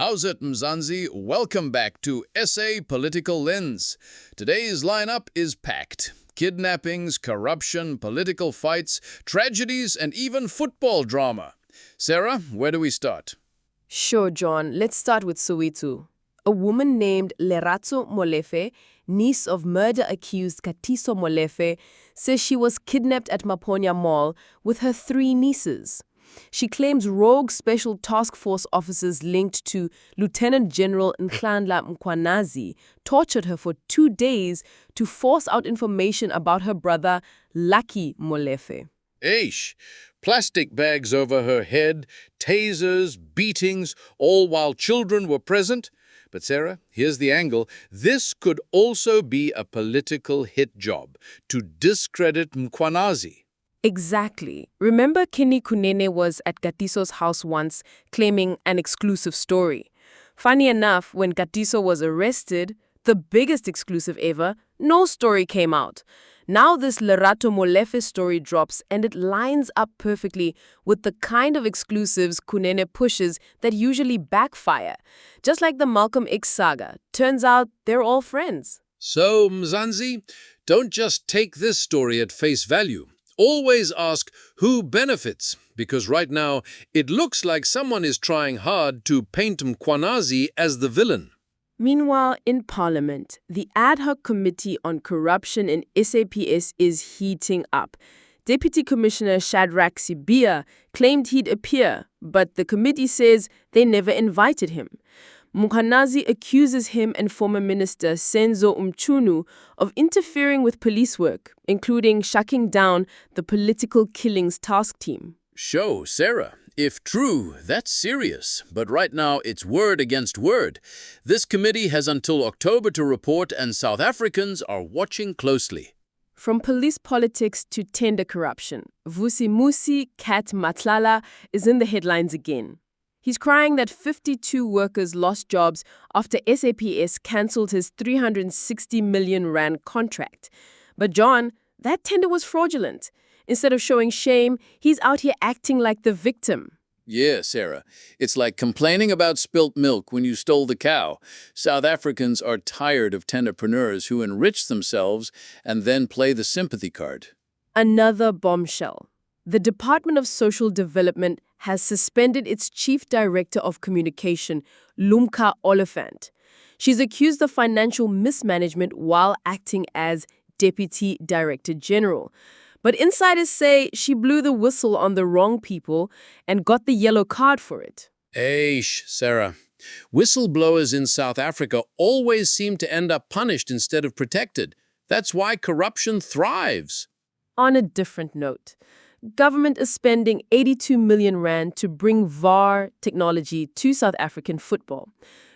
How's it, Mzansi? Welcome back to SA Political Lens. Today's lineup is packed. Kidnappings, corruption, political fights, tragedies, and even football drama. Sarah, where do we start? Sure, John. Let's start with Soweto. A woman named Katiso Molefe, niece of murder-accused Katiso Molefe, says she was kidnapped at Maponya Mall with her 3 nieces. She claims rogue Special Task Force officers linked to Lieutenant General Nhlanhla Mkhwanazi tortured her for 2 days to force out information about her brother, Lucky Molefe. Aish! Plastic bags over her head, tasers, beatings, all while children were present. But Sarah, here's the angle. This could also be a political hit job to discredit Mkhwanazi. Exactly. Remember Kunene was at Katiso's house once, claiming an exclusive story. Funny enough, when Katiso was arrested, the biggest exclusive ever, no story came out. Now this Katiso Molefe story drops, and it lines up perfectly with the kind of exclusives Kunene pushes that usually backfire. Just like the Malcolm X saga, turns out they're all friends. So, Mzansi, don't just take this story at face value. Always ask who benefits, because right now it looks like someone is trying hard to paint Mkhwanazi as the villain. Meanwhile, in Parliament, the ad hoc committee on corruption in SAPS is heating up. Deputy Commissioner Shadrack Sibia claimed he'd appear, but the committee says they never invited him. Mkhwanazi accuses him and former Minister Senzo Mchunu of interfering with police work, including shutting down the political killings task team. Show, Sarah. If true, that's serious. But right now, it's word against word. This committee has until October to report, and South Africans are watching closely. From police politics to tender corruption, Vusi Musi Kat Matlala is in the headlines again. He's crying that 52 workers lost jobs after SAPS cancelled his 360 million rand contract. But John, that tender was fraudulent. Instead of showing shame, he's out here acting like the victim. Yeah, Sarah. It's like complaining about spilt milk when you stole the cow. South Africans are tired of tenderpreneurs who enrich themselves and then play the sympathy card. Another bombshell. The Department of Social Development has suspended its Chief Director of Communication, Lumka Oliphant. She's accused of financial mismanagement while acting as Deputy Director General. But insiders say she blew the whistle on the wrong people and got the yellow card for it. Aish, Sarah. Whistleblowers in South Africa always seem to end up punished instead of protected. That's why corruption thrives. On a different note, government is spending 82 million rand to bring VAR technology to South African football.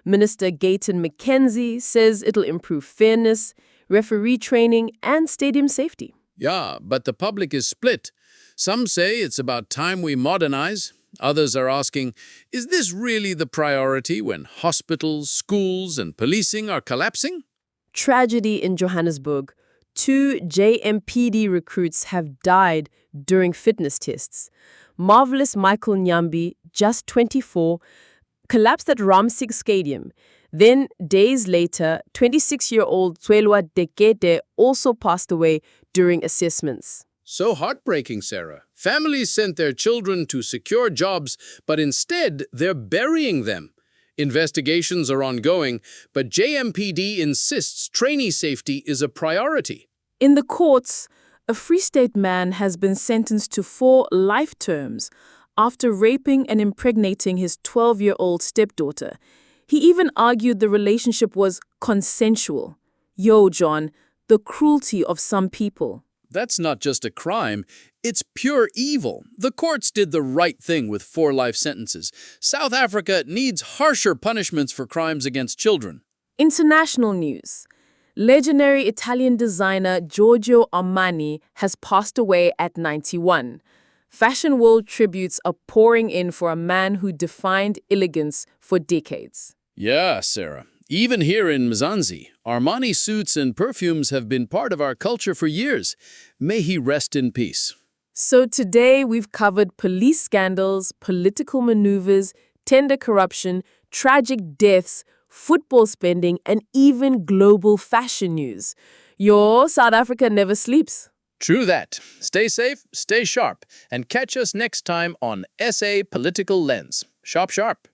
Minister Gayton McKenzie says it'll improve fairness, referee training, and stadium safety. Yeah, but the public is split. Some say it's about time we modernize. Others are asking, is this really the priority when hospitals, schools, and policing are collapsing? Tragedy in Johannesburg. 2 JMPD recruits have died during fitness tests. Marvelous Michael Nyambi, just 24, collapsed at Ramsig Stadium. Then, days later, 26-year-old Tswelwa Dekete also passed away during assessments. So heartbreaking, Sarah. Families sent their children to secure jobs, but instead they're burying them. Investigations are ongoing, but JMPD insists trainee safety is a priority. In the courts, a Free State man has been sentenced to 4 life terms after raping and impregnating his 12-year-old stepdaughter. He even argued the relationship was consensual. Yo, John, the cruelty of some people. That's not just a crime, it's pure evil. The courts did the right thing with 4 life sentences. South Africa needs harsher punishments for crimes against children. International news. Legendary Italian designer Giorgio Armani has passed away at 91. Fashion world tributes are pouring in for a man who defined elegance for decades. Yeah, Sarah. Even here in Mzansi, Armani suits and perfumes have been part of our culture for years. May he rest in peace. So today we've covered police scandals, political maneuvers, tender corruption, tragic deaths, football spending, and even global fashion news. Your South Africa never sleeps. True that. Stay safe, stay sharp, and catch us next time on SA Political Lens. Sharp, sharp.